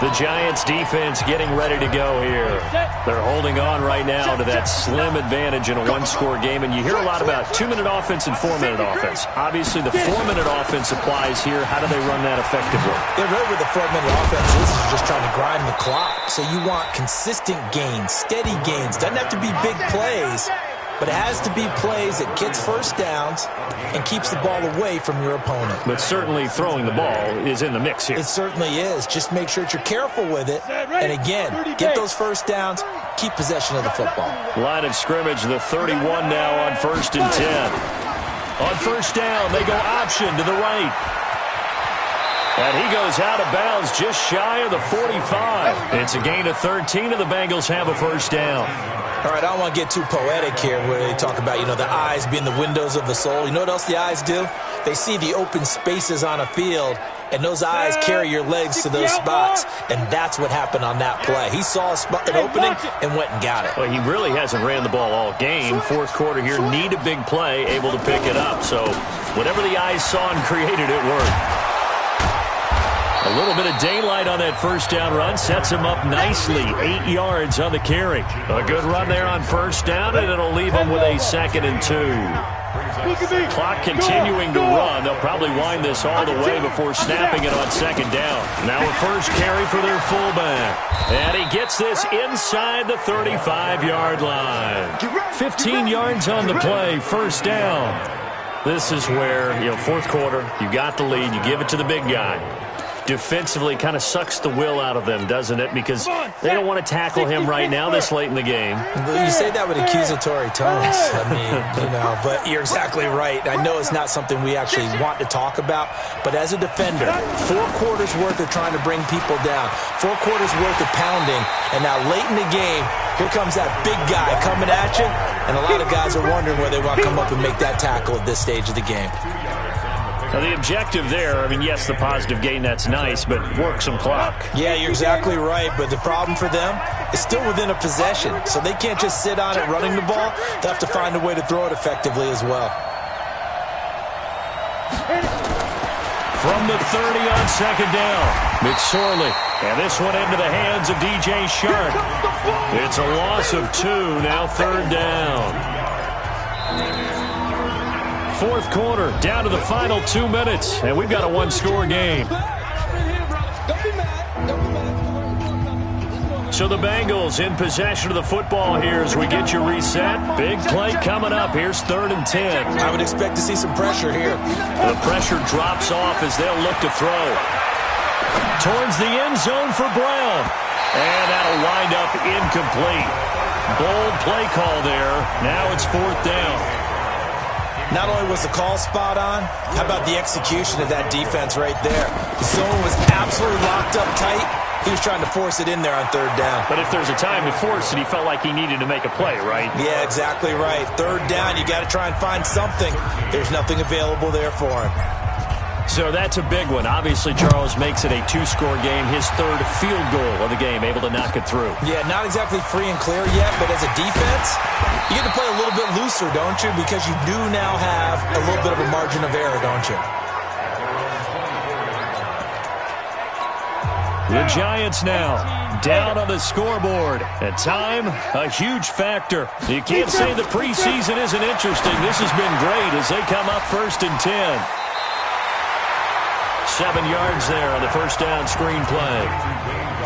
The Giants defense getting ready to go here. They're holding on right now to that slim advantage in a one-score game. And you hear a lot about 2-minute offense and 4-minute offense. Obviously, the 4-minute offense applies here. How do they run that effectively? They're really with the 4-minute offense. This is just trying to grind the clock. So you want consistent gains, steady gains. Doesn't have to be big plays, but it has to be plays that gets first downs and keeps the ball away from your opponent. But certainly throwing the ball is in the mix here. It certainly is. Just make sure that you're careful with it. And again, get those first downs, keep possession of the football. Line of scrimmage, the 31 now on 1st and 10. On first down, they go option to the right. And he goes out of bounds just shy of the 45. It's a gain of 13, and the Bengals have a first down. All right, I don't want to get too poetic here where they talk about, the eyes being the windows of the soul. You know what else the eyes do? They see the open spaces on a field, and those eyes carry your legs to those spots, and that's what happened on that play. He saw an opening and went and got it. Well, he really hasn't ran the ball all game. Fourth quarter here, need a big play, able to pick it up. So whatever the eyes saw and created, it worked. A little bit of daylight on that first down run sets him up nicely. 8 yards on the carry. A good run there on first down, and it'll leave him with a 2nd and 2. Clock continuing to run. They'll probably wind this all the way before snapping it on 2nd down. Now a first carry for their fullback. And he gets this inside the 35-yard line. 15 yards on the play, first down. This is where, fourth quarter, you got the lead, you give it to the big guy. Defensively kind of sucks the will out of them, doesn't it? Because they don't want to tackle him right now this late in the game. You say that with accusatory tones. I mean, but you're exactly right. I know it's not something we actually want to talk about, but as a defender, 4 quarters worth of trying to bring people down, 4 quarters worth of pounding, and now late in the game, here comes that big guy coming at you, and a lot of guys are wondering where they want to come up and make that tackle at this stage of the game. Now the objective there, yes, the positive gain, that's nice, but work some clock. Yeah, you're exactly right, but the problem for them is still within a possession, so they can't just sit on it running the ball. They'll have to find a way to throw it effectively as well. From the 30 on 2nd down, McSorley, and this one into the hands of DJ Shark. It's a loss of 2, now 3rd down. Fourth quarter, down to the final 2 minutes, and we've got a 1-score game. So the Bengals in possession of the football here as we get you reset. Big play coming up. Here's 3rd and 10. I would expect to see some pressure here. The pressure drops off as they'll look to throw. Towards the end zone for Brown. And that'll wind up incomplete. Bold play call there. Now it's 4th down. Not only was the call spot on, how about the execution of that defense right there? The zone was absolutely locked up tight. He was trying to force it in there on 3rd down. But if there's a time to force it, he felt like he needed to make a play, right? Yeah, exactly right. 3rd down, you got to try and find something. There's nothing available there for him. So that's a big one. Obviously, Charles makes it a 2-score game. His 3rd field goal of the game, able to knock it through. Yeah, not exactly free and clear yet, but as a defense, you get to play a little bit looser, don't you? Because you do now have a little bit of a margin of error, don't you? The Giants now down on the scoreboard. At time, a huge factor. You can't say the preseason isn't interesting. This has been great as they come up 1st and 10. 7 yards there on the first down screen play.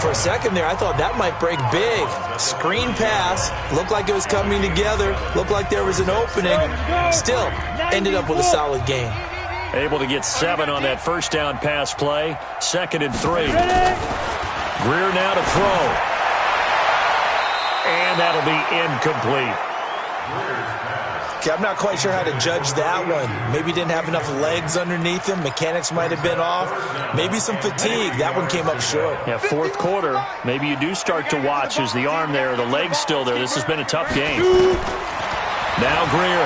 For a second there, I thought that might break big. Screen pass. Looked like it was coming together. Looked like there was an opening. Still, ended up with a solid game. Able to get 7 on that first down pass play. 2nd and 3. Greer now to throw. And that'll be incomplete. Okay, I'm not quite sure how to judge that one. Maybe didn't have enough legs underneath him. Mechanics might have been off. Maybe some fatigue. That one came up short. Yeah, fourth quarter. Maybe you do start to watch as the arm there, the leg's still there. This has been a tough game. Now Greer.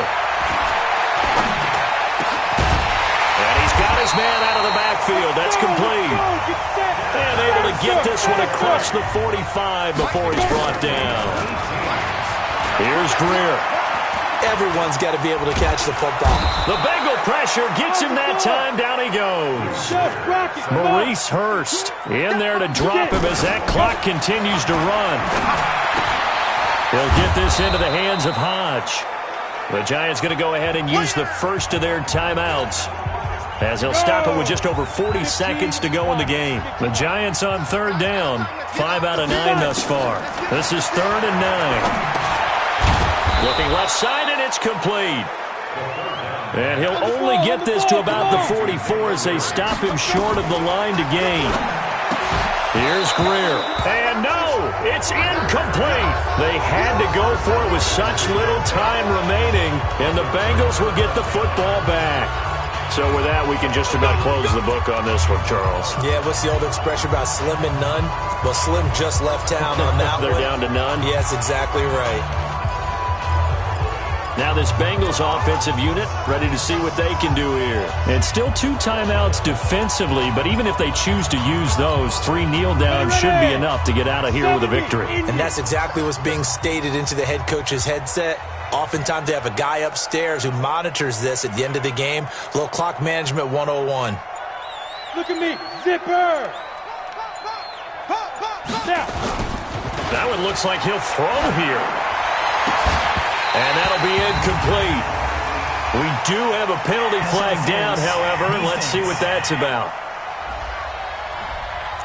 And he's got his man out of the backfield. That's complete. And able to get this one across the 45 before he's brought down. Here's Greer. Everyone's got to be able to catch the football. The Bengal pressure gets him that time. Down he goes. Maurice Hurst in there to drop him as that clock continues to run. He'll get this into the hands of Hodge. The Giants going to go ahead and use the first of their timeouts as they'll stop it with just over 40 seconds to go in the game. The Giants on 3rd down. 5 out of 9 thus far. This is 3rd and 9. Looking left side, and it's complete. And he'll only get this to about the 44 as they stop him short of the line to gain. Here's Greer. And no, it's incomplete. They had to go for it with such little time remaining, and the Bengals will get the football back. So with that, we can just about close the book on this one, Charles. Yeah, what's the old expression about slim and none? Well, Slim just left town on that They're down to none? Yes, exactly right. Now this Bengals offensive unit ready to see what they can do here. And still 2 timeouts defensively, but even if they choose to use those, 3 kneel downs should be enough to get out of here with a victory. And that's exactly what's being stated into the head coach's headset. Oftentimes they have a guy upstairs who monitors this at the end of the game. Little clock management 101. Look at me. Zipper. Now. That one looks like he'll throw here. And that'll be incomplete. We do have a penalty flag down, however, and let's see what that's about.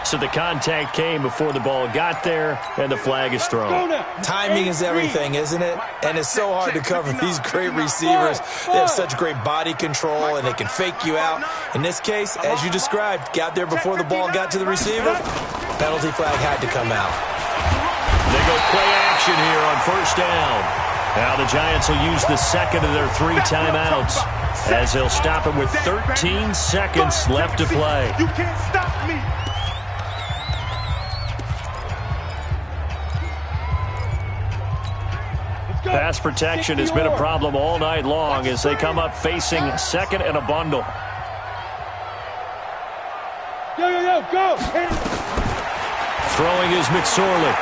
So the contact came before the ball got there, and the flag is thrown. Timing is everything, isn't it? And it's so hard to cover these great receivers. They have such great body control, and they can fake you out. In this case, as you described, got there before the ball got to the receiver. Penalty flag had to come out. They go play action here on first down. Now the Giants will use the second of their 3 timeouts as they'll stop it with 13 seconds left to play. You can't stop me. Pass protection has been a problem all night long as they come up facing second and a bundle. Go. Throwing is McSorley.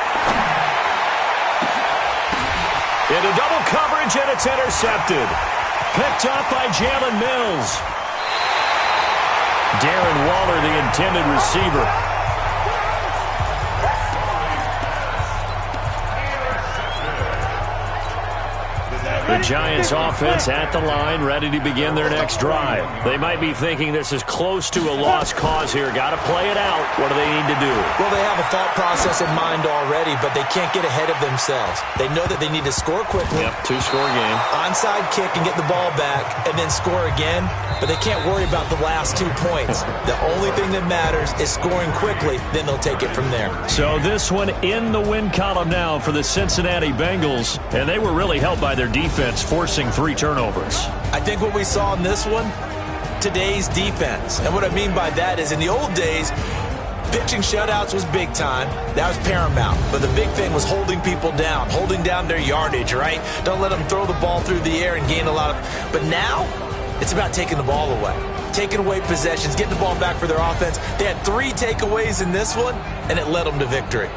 Into double coverage, and it's intercepted. Picked up by Jalen Mills. Darren Waller, the intended receiver. The Giants offense at the line, ready to begin their next drive. They might be thinking this is close to a lost cause here. Got to play it out. What do they need to do? Well, they have a thought process in mind already, but they can't get ahead of themselves. They know that they need to score quickly. Yep, 2-score game. Onside kick and get the ball back and then score again, but they can't worry about the last 2 points. The only thing that matters is scoring quickly, then they'll take it from there. So this one in the win column now for the Cincinnati Bengals, and they were really helped by their defense, forcing 3 turnovers. I think what we saw in this one, today's defense. And what I mean by that is in the old days, pitching shutouts was big time. That was paramount. But the big thing was holding people down, holding down their yardage, right? Don't let them throw the ball through the air and gain a lot of... But now, it's about taking the ball away. Taking away possessions, getting the ball back for their offense. They had 3 takeaways in this one, and it led them to victory.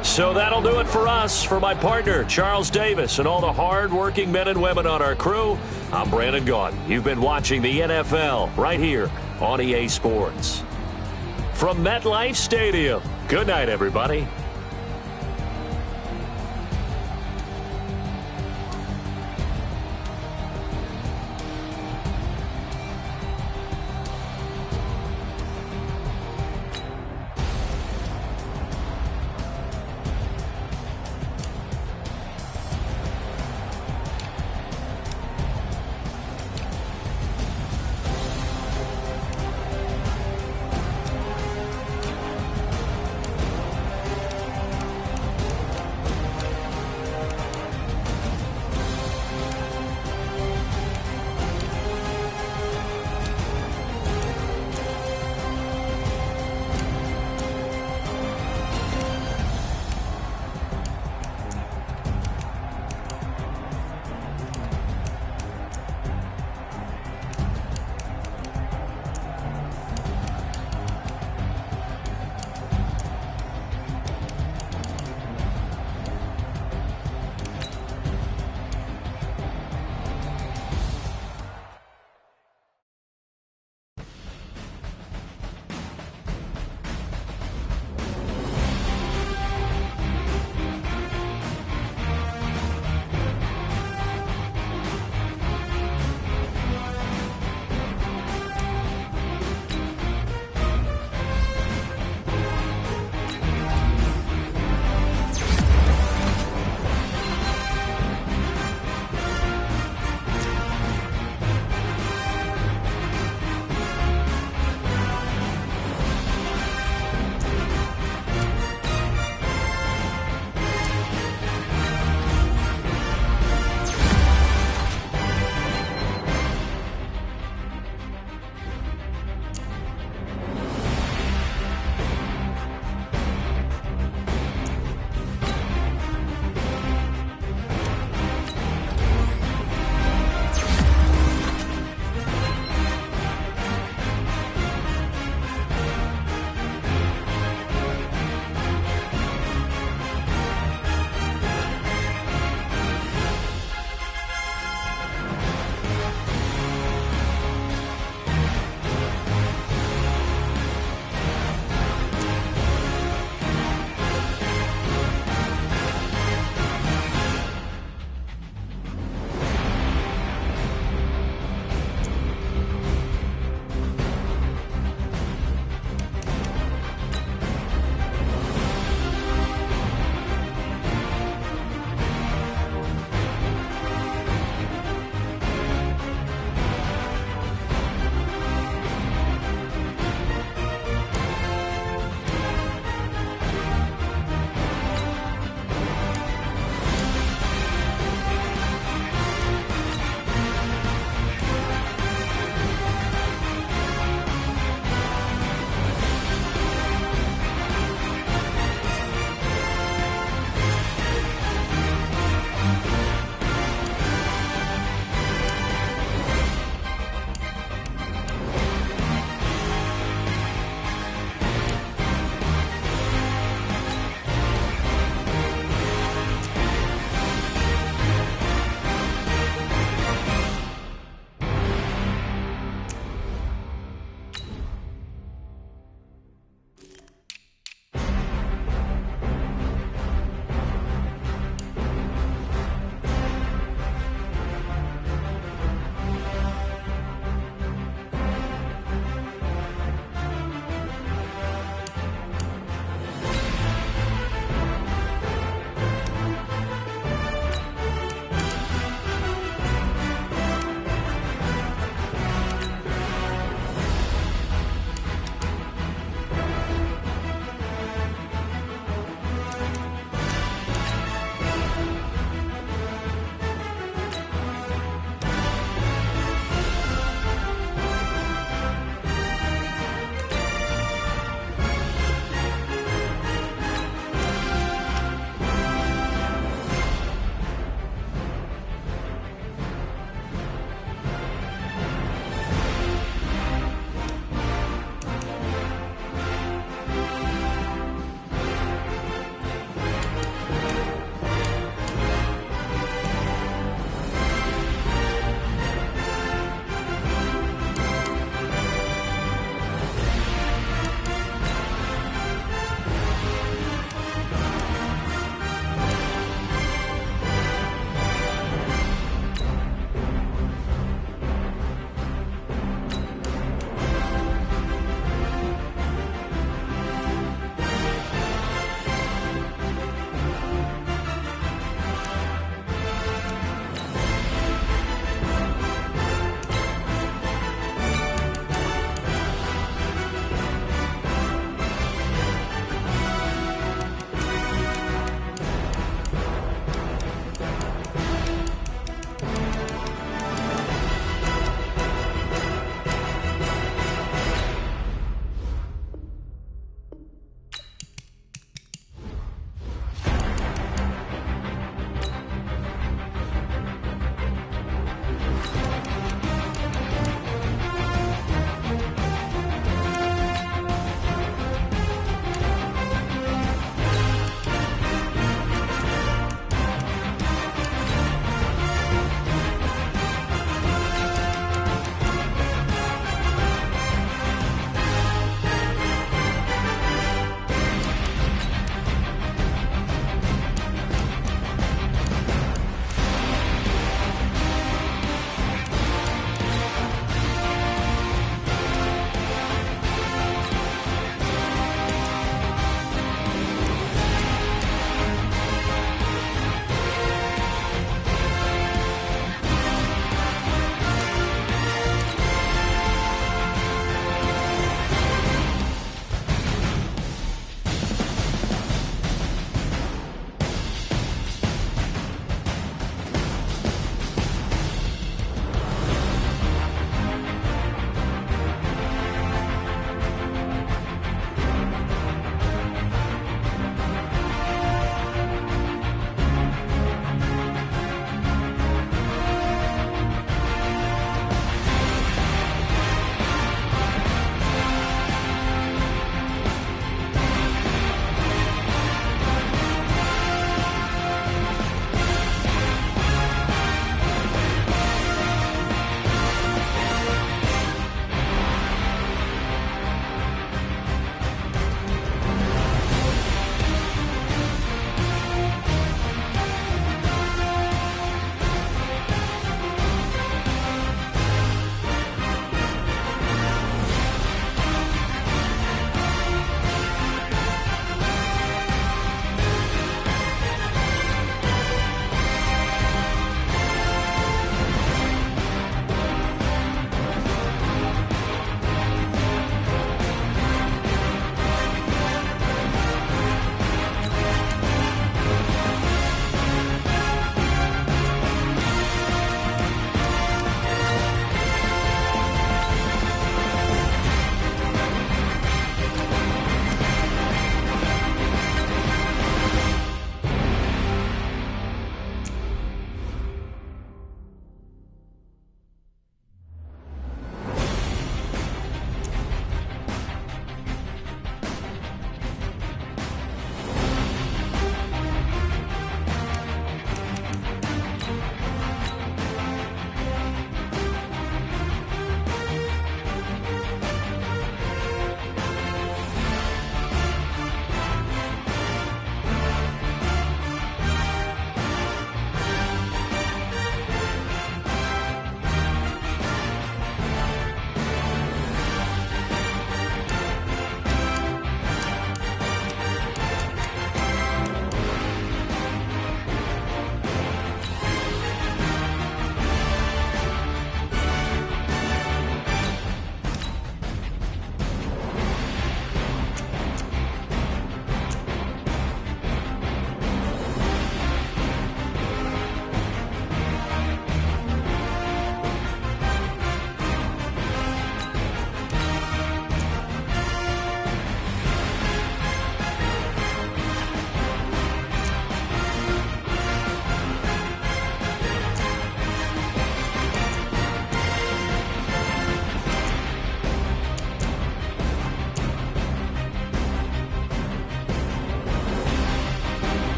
So that'll do it for us. For my partner, Charles Davis, and all the hard-working men and women on our crew, I'm Brandon Gaudin. You've been watching the NFL right here on EA Sports. From MetLife Stadium, good night, everybody.